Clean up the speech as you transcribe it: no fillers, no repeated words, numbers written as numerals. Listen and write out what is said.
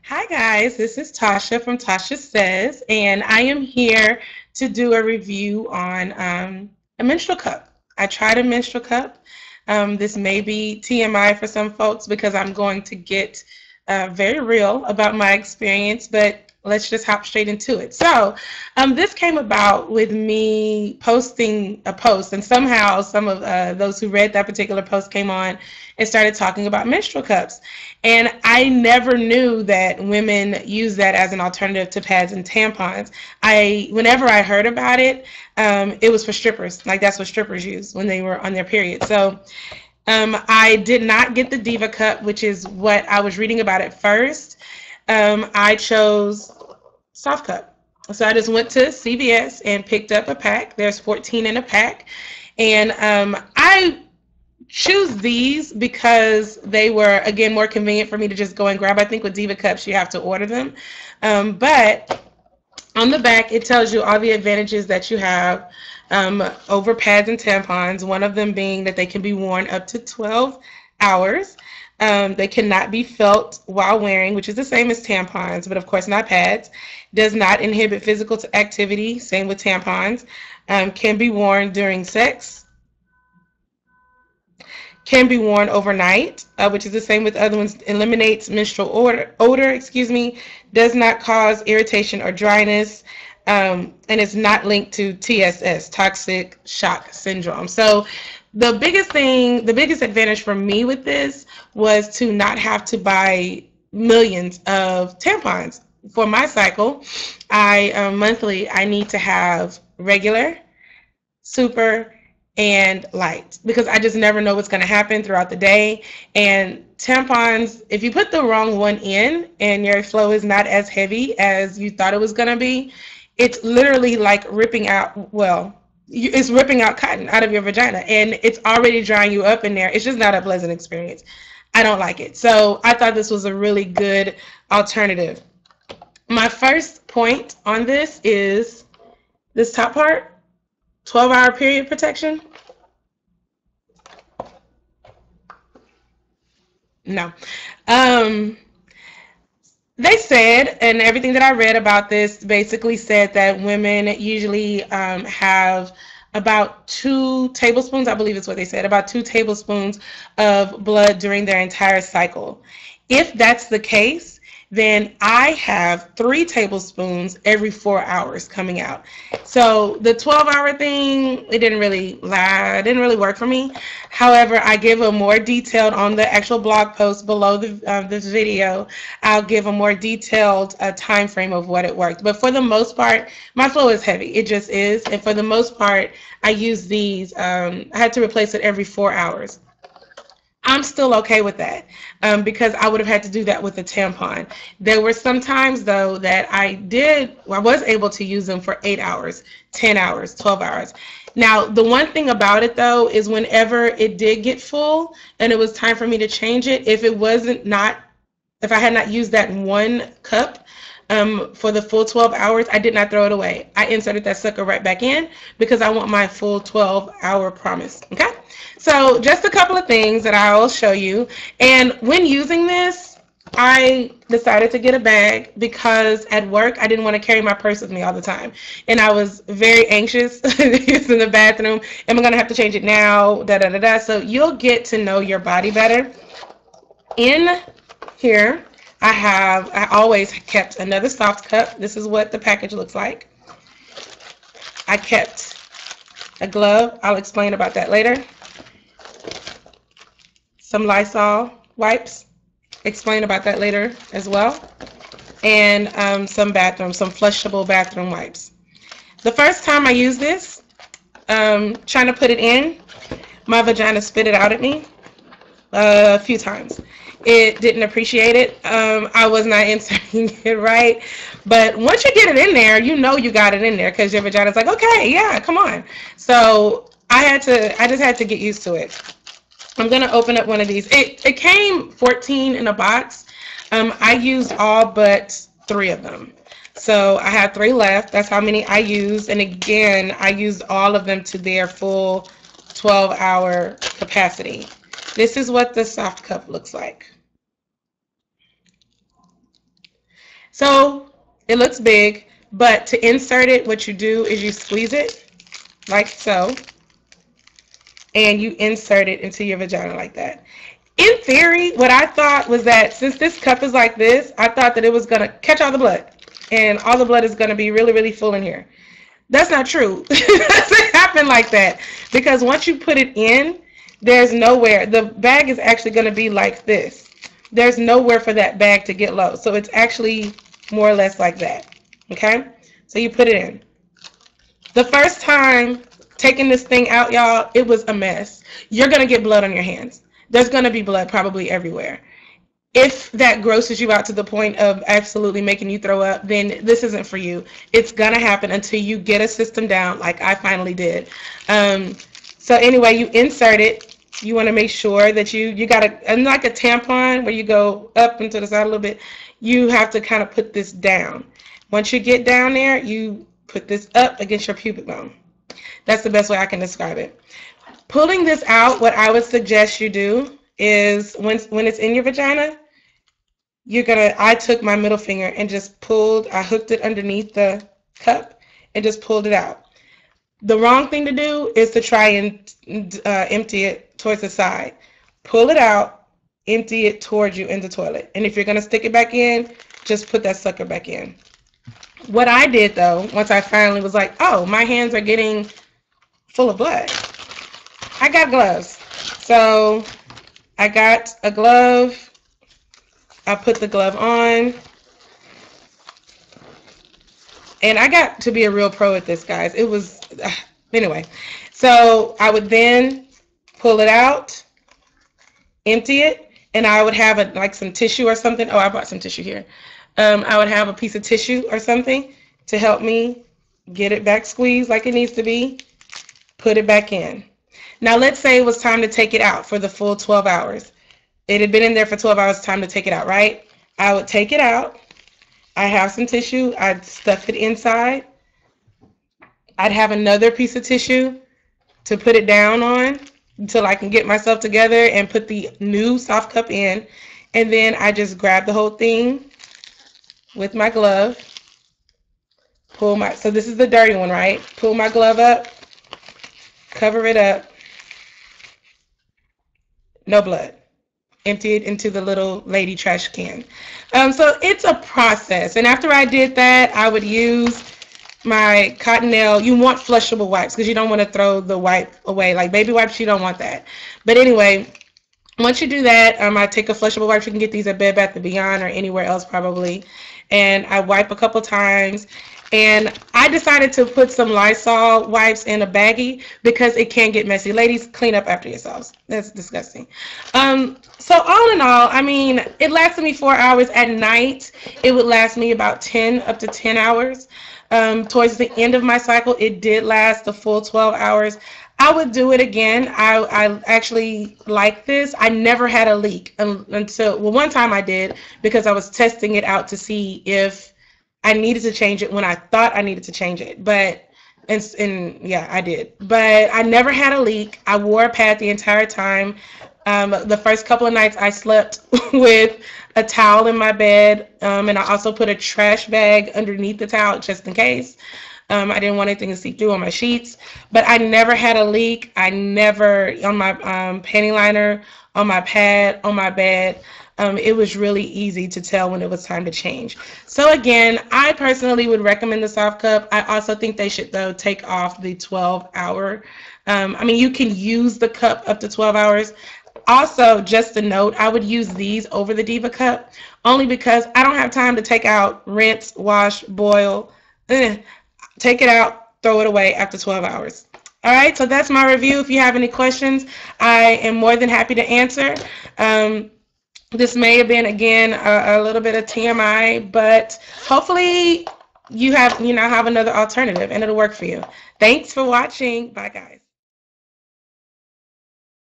Hi guys, this is Tasha from Tasha Says, and I am here to do a review on a menstrual cup. I tried a menstrual cup. This may be TMI for some folks because I'm going to get very real about my experience, but let's just hop straight into it. So, this came about with me posting a post, and somehow some of those who read that particular post came on and started talking about menstrual cups. And I never knew that women use that as an alternative to pads and tampons. Whenever I heard about it, it was for strippers. Like that's what strippers use when they were on their period. So I did not get the Diva Cup, which is what I was reading about at first. I chose Soft Cup. So I just went to CVS and picked up a pack. There's 14 in a pack. And I choose these because they were, again, more convenient for me to just go and grab. I think with Diva Cups, you have to order them. But on the back, it tells you all the advantages that you have over pads and tampons, one of them being that they can be worn up to 12 hours. They cannot be felt while wearing, which is the same as tampons, but of course not pads. Does not inhibit physical activity, same with tampons. Can be worn during sex. Can be worn overnight, which is the same with other ones. Eliminates menstrual odor, does not cause irritation or dryness, and it's not linked to TSS, toxic shock syndrome. So the biggest advantage for me with this was to not have to buy millions of tampons. For my cycle, monthly, I need to have regular, super, and light because I just never know what's going to happen throughout the day. And tampons, if you put the wrong one in and your flow is not as heavy as you thought it was going to be, it's literally like ripping out, it's ripping out cotton out of your vagina and it's already drying you up in there. It's just not a pleasant experience. I don't like it. So I thought this was a really good alternative. My first point on this is this top part. 12-hour period protection? No. They said, and everything that I read about this basically said that women usually have about 2 tablespoons, I believe is what they said, about 2 tablespoons of blood during their entire cycle. If that's the case, then I have 3 tablespoons every 4 hours coming out. So the 12-hour thing, it didn't really work for me. However, I give a more detailed on the actual blog post below this video. I'll give a more detailed time frame of what it worked. But for the most part, my flow is heavy. It just is. And for the most part, I use these. I had to replace it every 4 hours. I'm still okay with that because I would have had to do that with a tampon. There were some times, though, that I was able to use them for 8 hours, 10 hours, 12 hours. Now, the one thing about it, though, is whenever it did get full and it was time for me to change it, if I had not used that 1 cup, for the full 12 hours, I did not throw it away. I inserted that sucker right back in because I want my full 12-hour promise, okay? So just a couple of things that I will show you. And when using this, I decided to get a bag because at work, I didn't want to carry my purse with me all the time. And I was very anxious in the bathroom. Am I going to have to change it now? Da-da-da-da. So you'll get to know your body better. In here, I always kept another soft cup. This is what the package looks like. I kept a glove. I'll explain about that later. Some Lysol wipes. Explain about that later as well. And some flushable bathroom wipes. The first time I used this, trying to put it in, my vagina spit it out at me a few times. It didn't appreciate it. I was not inserting it right. But once you get it in there, you know you got it in there because your vagina's like, okay, yeah, come on. So I just had to get used to it. I'm going to open up one of these. It came 14 in a box. I used all but 3 of them. So I have 3 left. That's how many I used. And again, I used all of them to their full 12-hour capacity. This is what the soft cup looks like. So it looks big, but to insert it, what you do is you squeeze it like so, and you insert it into your vagina like that. In theory, what I thought was that since this cup is like this, I thought that it was going to catch all the blood, and all the blood is going to be really, really full in here. That's not true. It doesn't happen like that, because once you put it in, there's nowhere. The bag is actually going to be like this. There's nowhere for that bag to get low. So it's actually more or less like that. Okay? So you put it in. The first time taking this thing out, y'all, it was a mess. You're going to get blood on your hands. There's going to be blood probably everywhere. If that grosses you out to the point of absolutely making you throw up, then this isn't for you. It's going to happen until you get a system down like I finally did. So anyway, you insert it. You want to make sure that you got like a tampon where you go up and to the side a little bit. You have to kind of put this down. Once you get down there, you put this up against your pubic bone. That's the best way I can describe it. Pulling this out, what I would suggest you do is when it's in your vagina, I took my middle finger and just I hooked it underneath the cup and just pulled it out. The wrong thing to do is to try and empty it towards the side. Pull it out, empty it towards you in the toilet. And if you're going to stick it back in, just put that sucker back in. What I did, though, once I finally was like, oh, my hands are getting full of blood, I got gloves. So I got a glove. I put the glove on. And I got to be a real pro at this, guys. It was, anyway. So I would then pull it out, empty it, and I would have like some tissue or something. Oh, I brought some tissue here. I would have a piece of tissue or something to help me get it back squeezed like it needs to be. Put it back in. Now, let's say it was time to take it out for the full 12 hours. It had been in there for 12 hours, time to take it out, right? I would take it out. I have some tissue. I'd stuff it inside. I'd have another piece of tissue to put it down on until I can get myself together and put the new soft cup in. And then I just grab the whole thing with my glove. So this is the dirty one, right? Pull my glove up, cover it up. No blood. Empty it into the little lady trash can. So it's a process. And after I did that, I would use my Cottonelle. You want flushable wipes because you don't want to throw the wipe away. Like baby wipes, you don't want that. But anyway, once you do that, I take a flushable wipe. You can get these at Bed Bath & Beyond or anywhere else probably. And I wipe a couple times. And I decided to put some Lysol wipes in a baggie because it can get messy. Ladies, clean up after yourselves. That's disgusting. So all in all, I mean, it lasted me 4 hours at night. It would last me about up to 10 hours. Towards the end of my cycle, it did last the full 12 hours. I would do it again. I actually like this. I never had a leak until, well, one time I did because I was testing it out to see if I needed to change it when I thought I needed to change it. But, and yeah, I did. But I never had a leak. I wore a pad the entire time. The first couple of nights I slept with a towel in my bed, and I also put a trash bag underneath the towel just in case. I didn't want anything to seep through on my sheets, but I never had a leak. I never, on my panty liner, on my pad, on my bed, it was really easy to tell when it was time to change. So again, I personally would recommend the soft cup. I also think they should, though, take off the 12-hour. I mean, you can use the cup up to 12 hours. Also, just a note, I would use these over the Diva cup only because I don't have time to take out, rinse, wash, boil. Take it out, throw it away after 12 hours. All right, so that's my review. If you have any questions, I am more than happy to answer. This may have been, again, a little bit of TMI, but hopefully you now have another alternative and it'll work for you. Thanks for watching. Bye, guys.